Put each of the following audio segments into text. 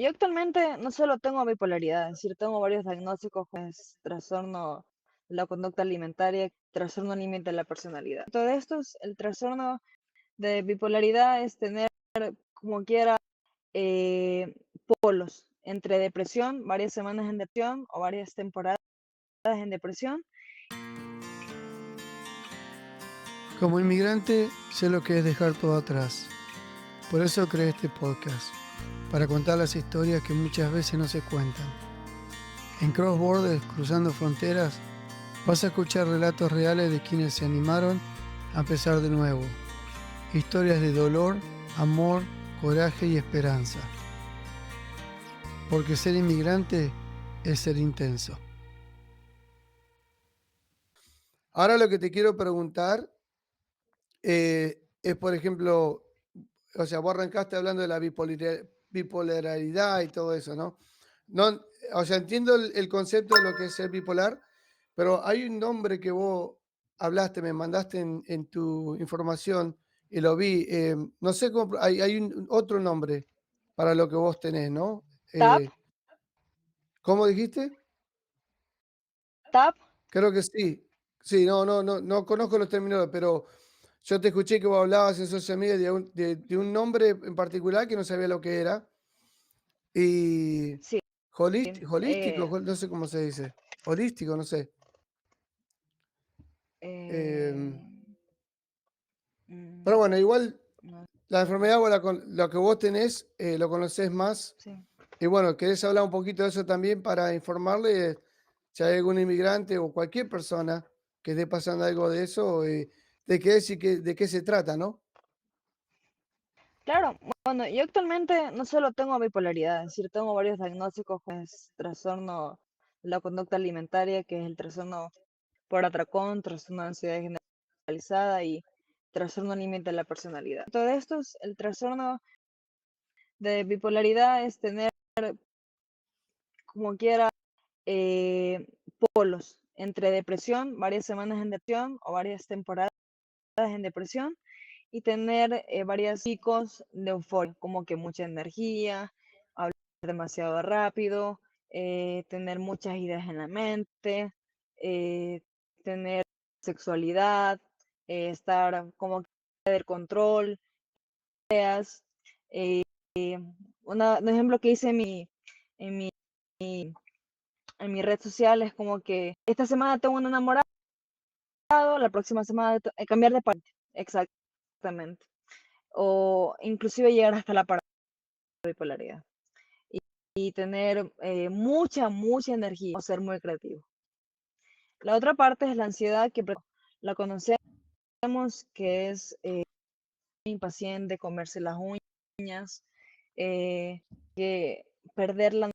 Yo actualmente no solo tengo bipolaridad, es decir, tengo varios diagnósticos, pues, trastorno de la conducta alimentaria, trastorno límite de la personalidad. Todo esto es el trastorno de bipolaridad es tener como quiera eh, polos entre depresión, varias semanas en depresión o varias temporadas en depresión. Como inmigrante, sé lo que es dejar todo atrás. Por eso creé este podcast, para contar las historias que muchas veces no se cuentan. En Cross Borders, Cruzando Fronteras, vas a escuchar relatos reales de quienes se animaron a empezar de nuevo. Historias de dolor, amor, coraje y esperanza. Porque ser inmigrante es ser intenso. Ahora lo que te quiero preguntar es, por ejemplo, o sea, vos arrancaste hablando de la bipolaridad y todo eso, ¿no? No, o sea, entiendo el concepto de lo que es ser bipolar, pero hay un nombre que vos hablaste, me mandaste en tu información y lo vi. No sé cómo, hay un otro nombre para lo que vos tenés, ¿no? TAP, ¿Cómo dijiste? TAP, Creo que sí. Sí, no conozco los términos, pero yo te escuché que vos hablabas en social media de un nombre en particular que no sabía lo que era. Y sí. holístico, eh, no sé cómo se dice. Holístico, no sé. eh, Eh, pero mm, bueno, igual no, la enfermedad, vos lo que vos tenés, lo conocés más. sí. Y bueno, querés hablar un poquito de eso también para informarle si hay algún inmigrante o cualquier persona que esté pasando algo de eso, de qué es y de qué se trata, ¿no? Claro, bueno, yo actualmente no solo tengo bipolaridad, es decir, tengo varios diagnósticos, pues, trastorno de la conducta alimentaria, que es el trastorno por atracón, trastorno de ansiedad generalizada y trastorno límite de la personalidad. Todo esto es el trastorno de bipolaridad es tener como quiera eh, polos entre depresión, varias semanas en depresión o varias temporadas en depresión y tener varios picos de euforia, como que mucha energía, hablar demasiado rápido, tener muchas ideas en la mente, eh, tener sexualidad, estar como que del control, ideas. eh, un ejemplo que hice en mi, en mi red social es como que esta semana tengo un enamorado, la próxima semana cambiar de parte. Exactamente. O inclusive llegar hasta la bipolaridad y tener mucha energía o ser muy creativo. La otra parte es la ansiedad que la conocemos, que es impaciente, comerse las uñas, eh, que perder la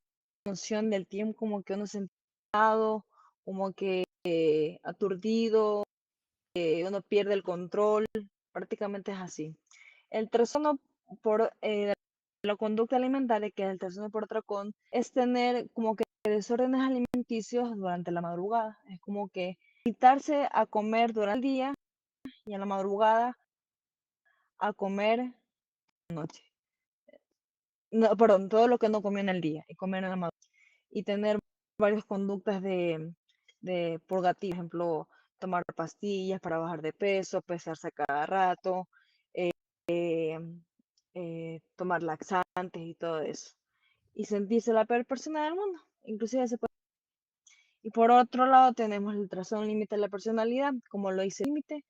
noción del tiempo, como que uno sentado, como que aturdido, uno pierde el control, prácticamente es así. El trastorno por la conducta alimentaria, que es el trastorno por atracón, es tener como que desórdenes alimenticios durante la madrugada. Es como que quitarse a comer durante el día y en la madrugada a comer noche. No, perdón, todo lo que no comió en el día y comer en la madrugada. Y tener varias conductas de purgativo, por ejemplo, tomar pastillas para bajar de peso, pesarse a cada rato, eh, tomar laxantes y todo eso. Y sentirse la peor persona del mundo. Inclusive se puede. Y por otro lado tenemos el trastorno límite de la personalidad, como lo dice el límite,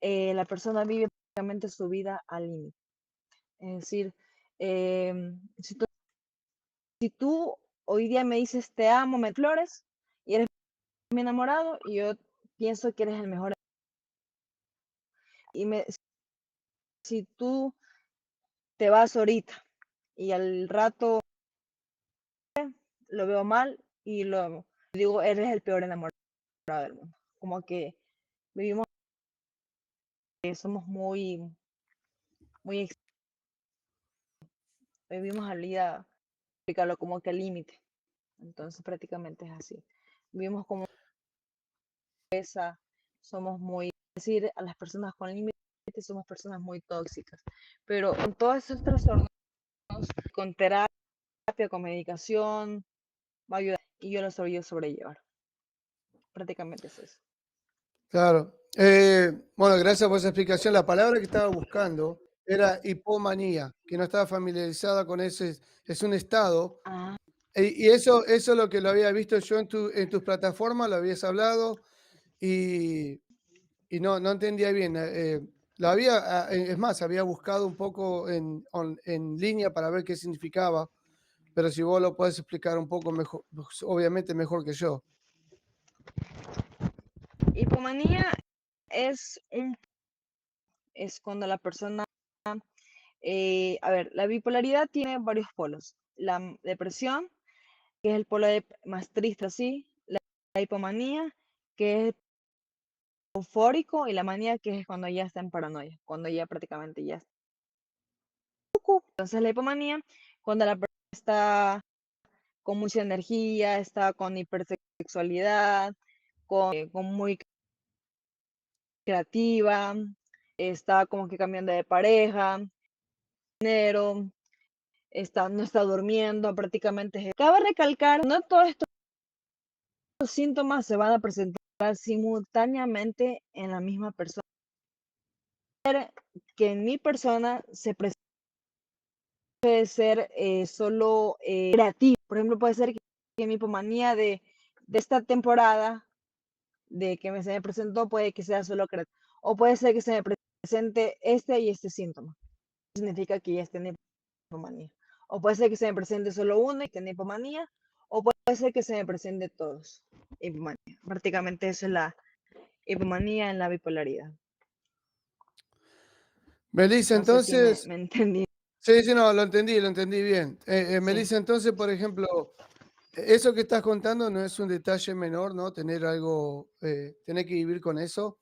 la persona vive prácticamente su vida al límite. Es decir, si tú hoy día me dices te amo, me flores, y eres mi enamorado, y yo pienso que eres el mejor. Y si tú te vas ahorita y al rato lo veo mal y lo digo, eres el peor enamorado del mundo. Como que vivimos, somos muy, vivimos a la vida, explicarlo como que al límite. Entonces prácticamente es así. Vivimos como esa, somos muy, es decir, a las personas con límites somos personas muy tóxicas. Pero con todos esos trastornos, con terapia terapia, con medicación, va a ayudar y yo lo sabía sobrellevar. Prácticamente es eso. Claro. Bueno, gracias por esa explicación. La palabra que estaba buscando era hipomanía, que no estaba familiarizada con ese, es un estado. Ah, Y eso es lo que lo había visto yo en tus plataformas, lo habías hablado y, y no entendía bien. Lo había, es más, había buscado un poco en línea para ver qué significaba, pero si vos lo puedes explicar un poco mejor, pues, obviamente mejor que yo. hipomanía es es cuando la persona, a ver, la bipolaridad tiene varios polos. La depresión, que es el polo más triste así, la hipomanía, que es eufórico, y la manía, que es cuando ya está en paranoia, cuando ya prácticamente ya está. Entonces la hipomanía, cuando la persona está con mucha energía, está con hipersexualidad, con muy creativa, está como que cambiando de pareja, dinero, no está durmiendo, prácticamente. Cabe recalcar, no todos estos síntomas se van a presentar simultáneamente en la misma persona. Que en mi persona se puede ser solo creativo. Por ejemplo, puede ser que mi hipomanía de esta temporada de que se me presentó puede que sea solo creativo. O puede ser que se me presente este y este síntoma. Significa que ya está en hipomanía. O puede ser que se me presente solo uno y tenga hipomanía. O puede ser que se me presente todos hipomanía. Prácticamente eso es la hipomanía en la bipolaridad. Melissa, No sé si entonces, me entendí. sí, sí, no, lo entendí bien. Sí. Melissa, entonces, por ejemplo, eso que estás contando no es un detalle menor, ¿no? Tener algo, tener que vivir con eso.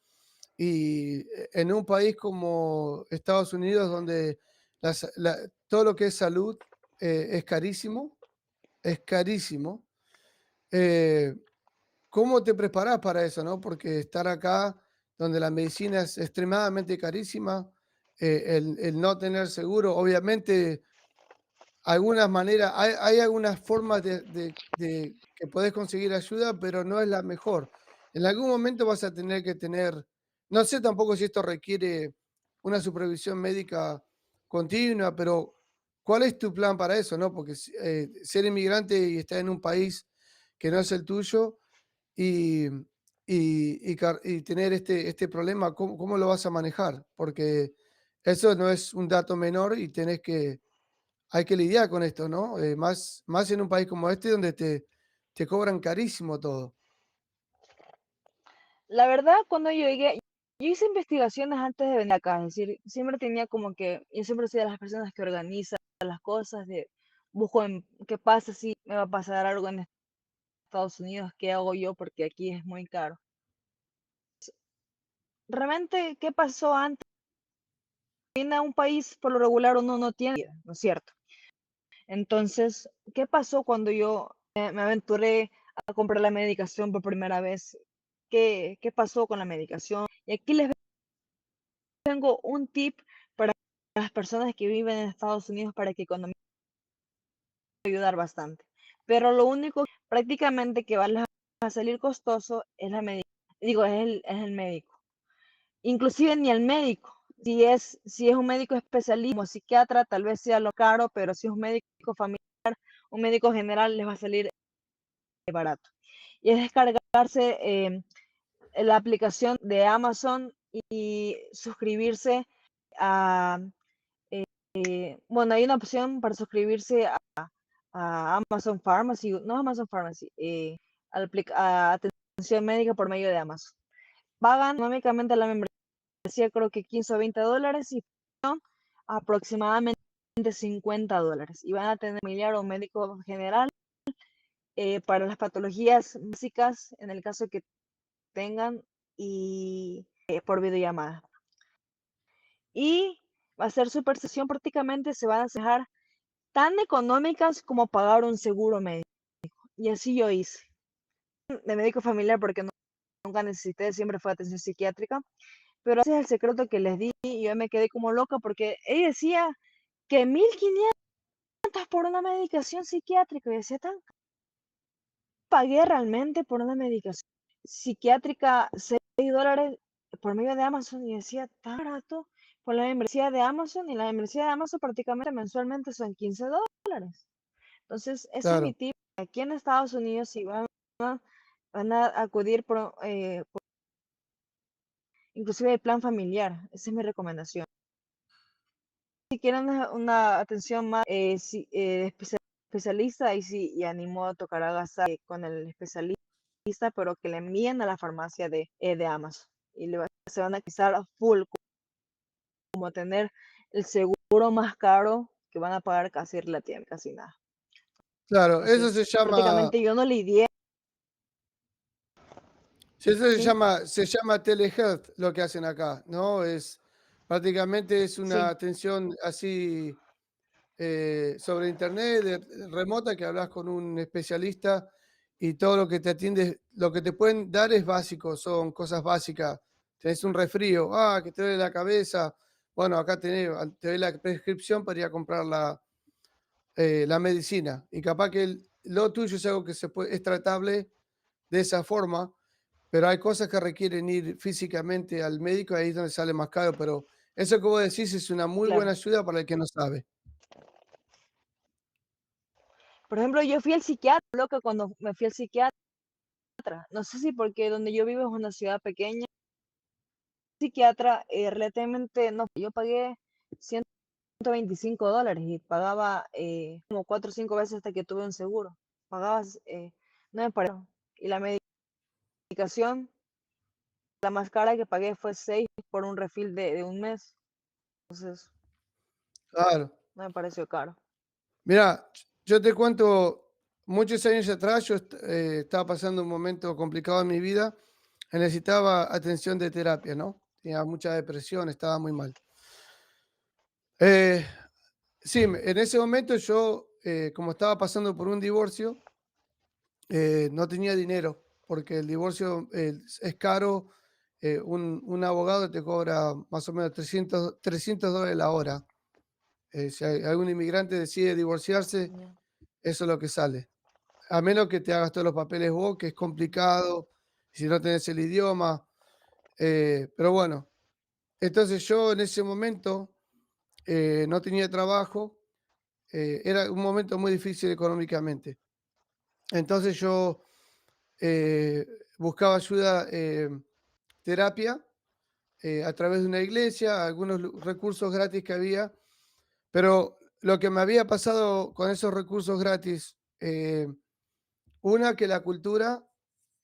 Y en un país como Estados Unidos, donde todo lo que es salud es carísimo. eh, ¿Cómo te preparás para eso, no? Porque estar acá, donde la medicina es extremadamente carísima, el no tener seguro, obviamente algunas maneras, hay algunas formas de que podés conseguir ayuda, pero no es la mejor. En algún momento vas a tener que tener, no sé tampoco si esto requiere una supervisión médica continua, pero ¿cuál es tu plan para eso, no? Porque ser inmigrante y estar en un país que no es el tuyo y, y tener este problema, ¿cómo lo vas a manejar? Porque eso no es un dato menor y hay que lidiar con esto, ¿no? Más en un país como este donde te cobran carísimo todo. La verdad, cuando yo llegué, yo hice investigaciones antes de venir acá, es decir, siempre tenía como que, yo siempre soy de las personas que organizan las cosas, busco qué pasa si me va a pasar algo en Estados Unidos, qué hago yo, porque aquí es muy caro. Realmente, ¿qué pasó antes? En un país, por lo regular, uno no tiene vida, ¿no es cierto? Entonces, ¿qué pasó cuando yo me aventuré a comprar la medicación por primera vez? ¿Qué pasó con la medicación? Y aquí les tengo un tip para las personas que viven en Estados Unidos para que economicen, ayudar bastante. Pero lo único prácticamente que va a salir costoso es la medicación. Digo, es el médico. Inclusive ni el médico. Si es un médico especialista como psiquiatra, tal vez sea lo caro, pero si es un médico familiar, un médico general, les va a salir barato. Y es descargarse la aplicación de Amazon y suscribirse a, bueno, hay una opción para suscribirse a Amazon Pharmacy, no Amazon Pharmacy, a atención médica por medio de Amazon. Pagan económicamente la membresía, creo que 15 o $20 y aproximadamente $50. Y van a tener un familiar o un médico general para las patologías básicas, en el caso que tengan, y por videollamada. Y va a ser su percepción, prácticamente se van a dejar tan económicas como pagar un seguro médico. Y así yo hice. De médico familiar porque nunca necesité, siempre fue atención psiquiátrica. Pero ese es el secreto que les di y yo me quedé como loca porque ella decía que 1.500 $600 por una medicación psiquiátrica. Y decía, tan pagué realmente por una medicación psiquiátrica $6 por medio de Amazon y decía, tan barato por la membresía de Amazon y la membresía de Amazon prácticamente mensualmente son $15. Entonces, ese es mi claro. tip. Aquí en Estados Unidos, si van a acudir inclusive el plan familiar, esa es mi recomendación. Si quieren una atención más especialista, y animo a tocar a gastar con el especialista, pero que le envíen a la farmacia de Amazon. Y se van a quedar a full, como tener el seguro más caro que van a pagar casi relativamente casi nada. Claro, eso se Entonces, llama, prácticamente yo no lidié, sí, eso ¿sí? se llama telehealth lo que hacen acá, ¿no? Es prácticamente es una Sí, atención así sobre internet, remota, que hablas con un especialista y todo lo que te atiende, lo que te pueden dar es básico, son cosas básicas. Tenés un resfrío, que te duele la cabeza. Bueno, acá te doy la prescripción para ir a comprar la medicina. Y capaz que lo tuyo es algo que es tratable de esa forma, pero hay cosas que requieren ir físicamente al médico, ahí es donde sale más caro. Pero eso que vos decís es una muy buena claro. ayuda para el que no sabe. Por ejemplo, yo fui al psiquiatra, loca, cuando me fui al psiquiatra, no sé si porque donde yo vivo es una ciudad pequeña, psiquiatra, relativamente, no, yo pagué $125 y pagaba como 4 o 5 veces hasta que tuve un seguro. Pagabas, no me pareció. Y la medicación, la más cara que pagué fue 6 por un refill de un mes. Entonces, Claro. no me pareció caro. Mira, yo te cuento, muchos años atrás yo estaba pasando un momento complicado en mi vida, necesitaba atención de terapia, ¿no? Tenía mucha depresión, estaba muy mal. Eh, sí, en ese momento yo, como estaba pasando por un divorcio, no tenía dinero, porque el divorcio es caro. Un abogado te cobra más o menos $300 la hora. Si algún inmigrante decide divorciarse, Ya. eso es lo que sale. A menos que te hagas todos los papeles vos, que es complicado, si no tenés el idioma. Pero bueno, entonces yo en ese momento no tenía trabajo, era un momento muy difícil económicamente. Entonces yo eh, buscaba ayuda, terapia, a través de una iglesia, algunos recursos gratis que había, pero lo que me había pasado con esos recursos gratis, una, que la cultura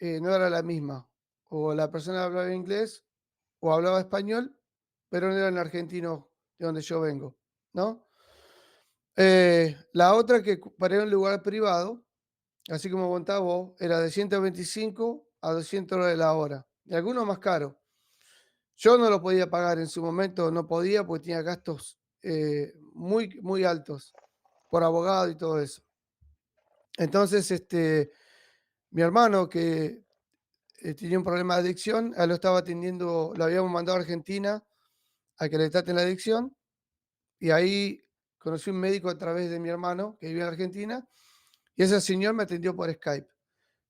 no era la misma. O la persona hablaba inglés o hablaba español, pero no eran argentinos de donde yo vengo, ¿no? La otra, que para ir a un lugar privado, así como contaba vos, era de 125 a $200 la hora. Y algunos más caros. Yo no lo podía pagar en su momento, no podía porque tenía gastos muy, muy altos por abogado y todo eso. Entonces, mi hermano, que tenía un problema de adicción, a él lo estaba atendiendo, lo habíamos mandado a Argentina a que le traten la adicción, y ahí conocí un médico a través de mi hermano que vivía en Argentina, y ese señor me atendió por Skype.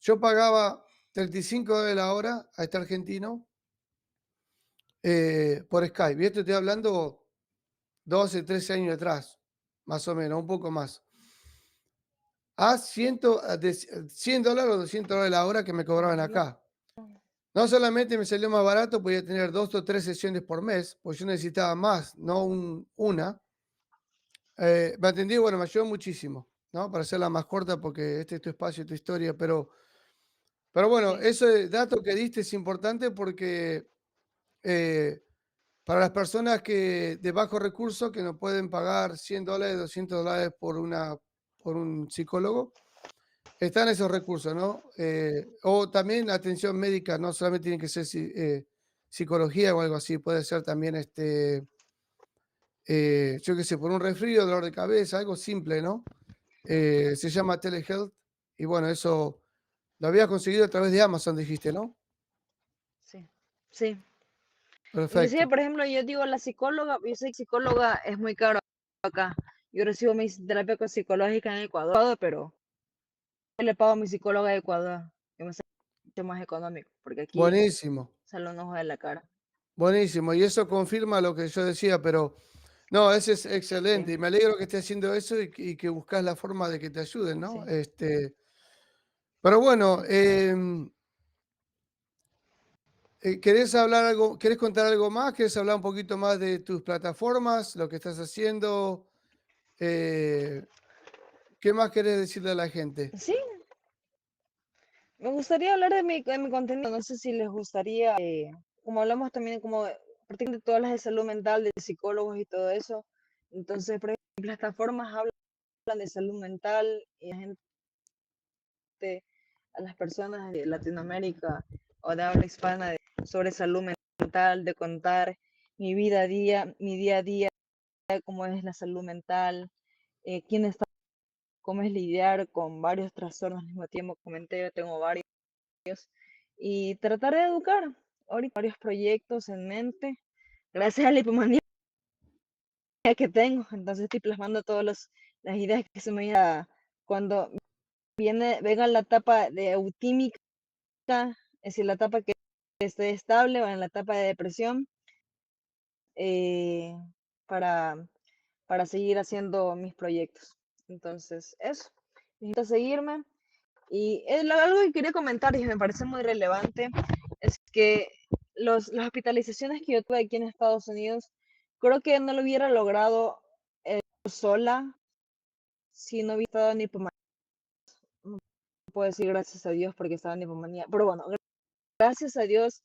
Yo pagaba $35 la hora a este argentino por Skype, y esto estoy hablando 12, 13 años atrás, más o menos, un poco más. A $100 o $200 la hora que me cobraban Ya. acá. No solamente me salió más barato, podía tener 2 o 3 sesiones por mes, pues yo necesitaba más, no una. Me atendí, bueno, me ayudó muchísimo, ¿no? Para hacerla más corta, porque este es tu espacio, tu historia, pero bueno, Sí, ese dato que diste es importante porque eh, para las personas que de bajo recurso, que no pueden pagar $100, $200 por un psicólogo, están esos recursos, ¿no? O también atención médica, no solamente tiene que ser psicología o algo así, puede ser también, yo qué sé, por un resfrío, dolor de cabeza, algo simple, ¿no? Se llama telehealth, y bueno, eso lo habías conseguido a través de Amazon, dijiste, ¿no? sí, sí. Inclusive, Perfecto. por ejemplo, yo digo, la psicóloga, yo sé que psicóloga es muy caro acá. Yo recibo mi terapia psicológica en Ecuador, pero yo le pago a mi psicóloga de Ecuador, que me sale mucho más económico, porque aquí Buenísimo, sale un ojo de la cara. buenísimo. Y eso confirma lo que yo decía, pero no, ese es excelente. Sí, Y me alegro que esté haciendo eso y que buscas la forma de que te ayuden, ¿no? sí, Pero bueno, sí. ¿querés hablar algo, querés contar algo más? ¿Querés hablar un poquito más de tus plataformas, lo que estás haciendo? Eh, ¿Qué más querés decirle a la gente? Sí, me gustaría hablar de mi contenido. No sé si les gustaría, como hablamos también como prácticamente todas las de salud mental, de psicólogos y todo eso. Entonces, por ejemplo, las plataformas hablan de salud mental y la gente, a las personas de Latinoamérica o de habla hispana sobre salud mental, de contar mi día a día, cómo es la salud mental, quién está, cómo es lidiar con varios trastornos al mismo tiempo. Comenté, yo tengo varios y tratar de educar. Ahorita varios proyectos en mente, gracias a la hipomanía que tengo. Entonces estoy plasmando todas las ideas que se me vienen cuando venga la etapa de eutímica, es decir, la etapa que esté estable o en la etapa de depresión, eh, para, para seguir haciendo mis proyectos. Entonces, eso. Necesito seguirme. Y algo que quería comentar y me parece muy relevante es que las hospitalizaciones que yo tuve aquí en Estados Unidos, creo que no lo hubiera logrado sola si no hubiera estado en hipomanía. No puedo decir gracias a Dios porque estaba en hipomanía, pero bueno, gracias a Dios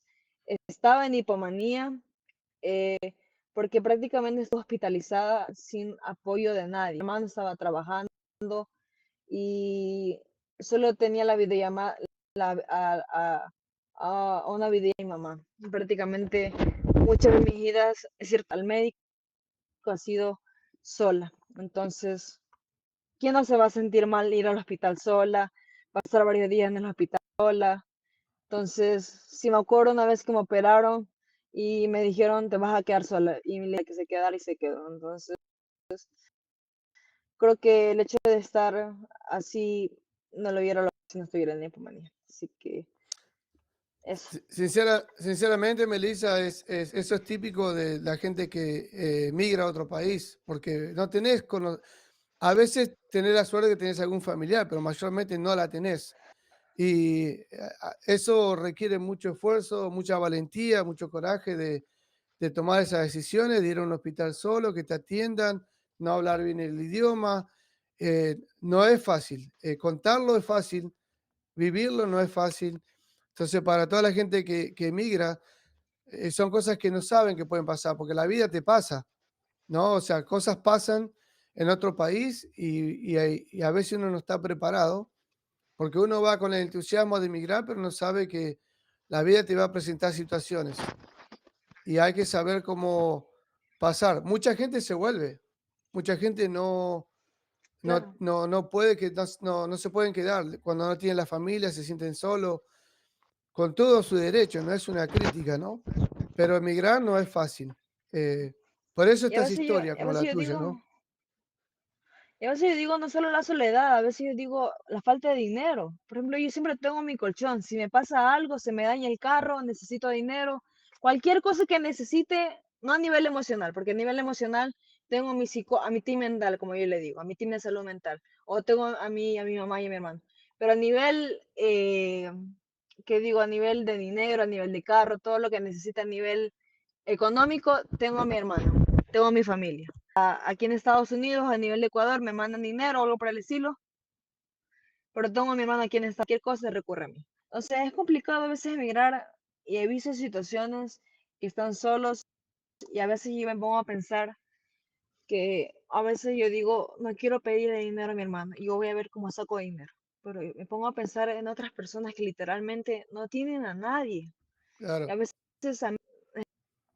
estaba en hipomanía, eh, porque prácticamente estuve hospitalizada sin apoyo de nadie. Mi hermano estaba trabajando y solo tenía la videollamada a una videollamada de mi mamá. Prácticamente muchas de mis idas, es cierto, al médico ha sido sola. Entonces, ¿quién no se va a sentir mal ir al hospital sola? Pasar varios días en el hospital sola. Entonces, si me acuerdo una vez que me operaron y me dijeron, te vas a quedar sola. Y me dije que se quedara y se quedó. Entonces, creo que el hecho de estar así no lo hubiera logrado si no estuviera en hipomanía. Así que eso, Sinceramente, Melissa, eso es típico de la gente que migra a otro país, porque no tenés, a veces tenés la suerte de que tenés algún familiar, pero mayormente no la tenés. Y eso requiere mucho esfuerzo, mucha valentía, mucho coraje de tomar esas decisiones, de ir a un hospital solo, que te atiendan, no hablar bien el idioma. No es fácil. Contarlo es fácil, vivirlo no es fácil. Entonces, para toda la gente que emigra, son cosas que no saben que pueden pasar, porque la vida te pasa, ¿no? O sea, cosas pasan en otro país y a veces uno no está preparado, porque uno va con el entusiasmo de emigrar, pero no sabe que la vida te va a presentar situaciones y hay que saber cómo pasar. Mucha gente se vuelve, mucha gente claro. no puede, no se pueden quedar. Cuando no tienen la familia, se sienten solos, con todo su derecho, no es una crítica, ¿no? Pero emigrar no es fácil. Eh, por eso Y a estas veces yo, historias a como veces la yo tuya, digo, ¿no? y a veces yo digo no solo la soledad, a veces yo digo la falta de dinero. Por ejemplo, yo siempre tengo mi colchón. Si me pasa algo, se me daña el carro, necesito dinero, cualquier cosa que necesite, no a nivel emocional, porque a nivel emocional tengo a mi team mental, como yo le digo, a mi team de salud mental, o tengo a mi mamá y a mi hermano. Pero a nivel, ¿qué digo? A nivel de dinero, a nivel de carro, todo lo que necesita a nivel económico, tengo a mi hermano, tengo a mi familia. Aquí en Estados Unidos, a nivel de Ecuador, me mandan dinero o algo por el estilo, pero tengo a mi hermano aquí en esta, cualquier cosa recurre a mí. O sea, es complicado a veces emigrar y he visto situaciones que están solos y a veces yo me pongo a pensar que a veces yo digo, no quiero pedirle dinero a mi hermano y yo voy a ver cómo saco dinero. Pero me pongo a pensar en otras personas que literalmente no tienen a nadie. Y a Claro, veces a mí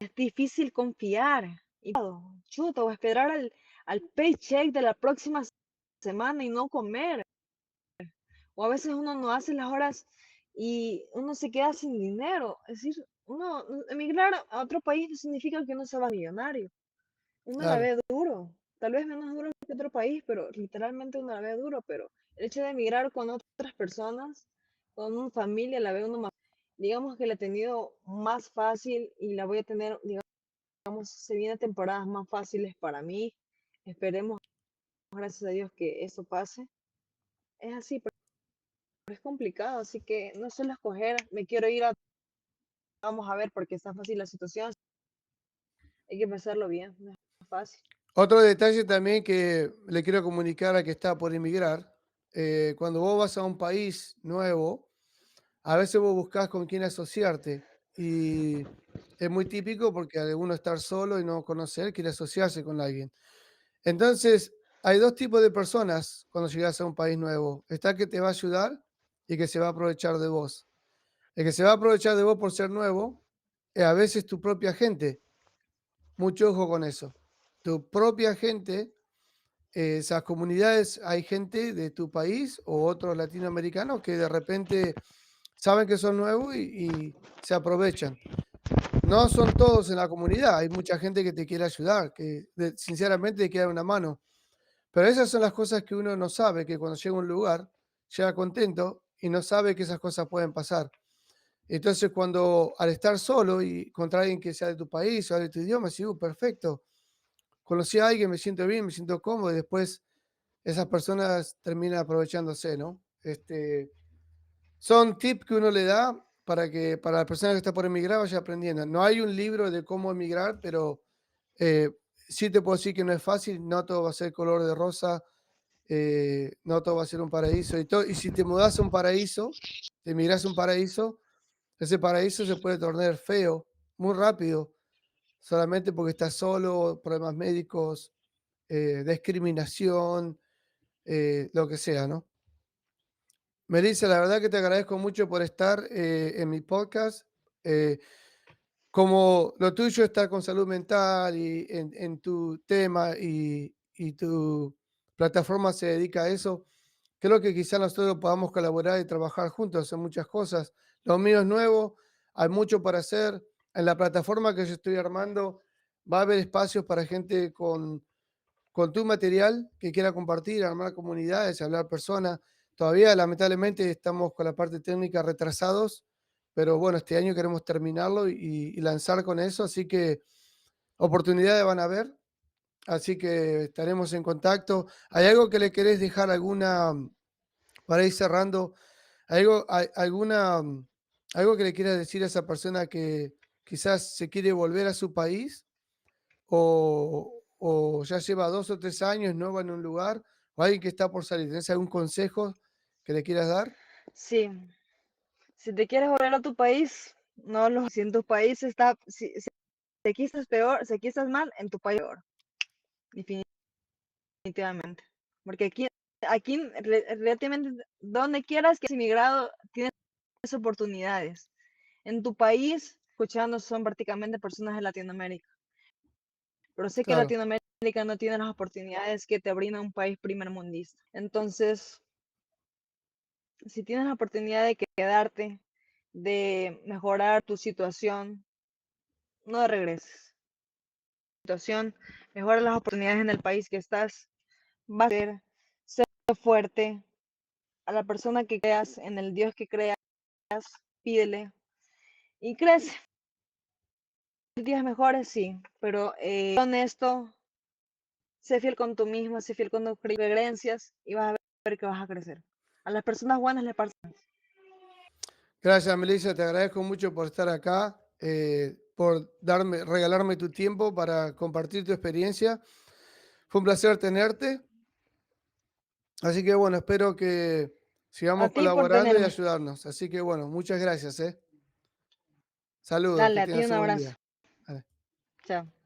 es difícil confiar. Y chuta, o esperar al paycheck de la próxima semana y no comer. O a veces uno no hace las horas y uno se queda sin dinero. Es decir, emigrar a otro país no significa que uno se va millonario. Uno la claro. ve duro. tal vez menos duro que otro país, pero literalmente uno la ve duro, pero el hecho de emigrar con otras personas, con una familia, la ve uno más, digamos que la he tenido más fácil y la voy a tener, digamos, se vienen temporadas más fáciles para mí. Esperemos, gracias a Dios, que eso pase. Es así, pero es complicado, así que no suelo escoger, me quiero ir a, vamos a ver, porque está fácil la situación, hay que pensarlo bien, no es fácil. Otro detalle también que le quiero comunicar a que está por emigrar, cuando vos vas a un país nuevo, a veces vos buscás con quién asociarte y es muy típico porque al uno estar solo y no conocer, quiere asociarse con alguien. Entonces, hay dos tipos de personas cuando llegas a un país nuevo. Está el que te va a ayudar y que se va a aprovechar de vos. El que se va a aprovechar de vos por ser nuevo, a veces tu propia gente. Mucho ojo con eso. Tu propia gente, esas comunidades, hay gente de tu país o otros latinoamericanos que de repente saben que son nuevos y se aprovechan. No son todos en la comunidad, hay mucha gente que te quiere ayudar, que sinceramente te quiere dar una mano. Pero esas son las cosas que uno no sabe, que cuando llega a un lugar, llega contento y no sabe que esas cosas pueden pasar. Entonces, cuando al estar solo y contra alguien que sea de tu país o de tu idioma, sí, perfecto, conocí a alguien, me siento bien, me siento cómodo y después esas personas terminan aprovechándose, ¿no? Son tips que uno le da para la persona que está por emigrar vaya aprendiendo. No hay un libro de cómo emigrar, pero sí te puedo decir que no es fácil, no todo va a ser color de rosa, no todo va a ser un paraíso. Y si te mudas a un paraíso, te emigras a un paraíso, ese paraíso se puede tornar feo muy rápido, solamente porque estás solo, problemas médicos, discriminación, lo que sea, ¿no? Melissa, la verdad que te agradezco mucho por estar en mi podcast. Eh, Como lo tuyo está con salud mental y en tu tema y tu plataforma se dedica a eso, creo que quizás nosotros podamos colaborar y trabajar juntos en muchas cosas. Lo mío es nuevo, hay mucho para hacer. En la plataforma que yo estoy armando va a haber espacios para gente con tu material que quiera compartir, armar comunidades, hablar personas. Todavía lamentablemente estamos con la parte técnica retrasados, pero bueno, este año queremos terminarlo y lanzar con eso, así que oportunidades van a haber, así que estaremos en contacto. ¿Hay algo que le querés dejar alguna, para ir cerrando, alguna, algo que le quieras decir a esa persona que quizás se quiere volver a su país o ya lleva 2 o 3 años nuevo en un lugar, o alguien que está por salir? ¿Tienes algún consejo que le quieras dar? Sí, si te quieres volver a tu país, no lo, si en tu país está, si aquí estás peor, si aquí estás mal, en tu país peor, definitivamente. Porque aquí relativamente donde quieras que hayas inmigrado, tienes oportunidades. En tu país, escuchando, son prácticamente personas de Latinoamérica. Pero sé que Claro. Latinoamérica no tiene las oportunidades que te brinda un país primermundista. Entonces, si tienes la oportunidad de quedarte, de mejorar tu situación, no regreses. Situación, mejora las oportunidades en el país que estás, va a ser fuerte, a la persona que creas, en el Dios que creas, pídele y crece. Días mejores, sí, pero honesto, sé fiel con tú mismo, sé fiel con tus creencias y vas a ver que vas a crecer. A las personas buenas les pasa. Gracias, Melissa, te agradezco mucho por estar acá, por regalarme tu tiempo para compartir tu experiencia. Fue un placer tenerte, así que bueno, espero que A sigamos ti por colaborando y tenerme. ayudarnos. Así que bueno, muchas gracias, ¿eh? Saludos, Dale, que a ti tengas un un buen abrazo. día. Vale. Chao.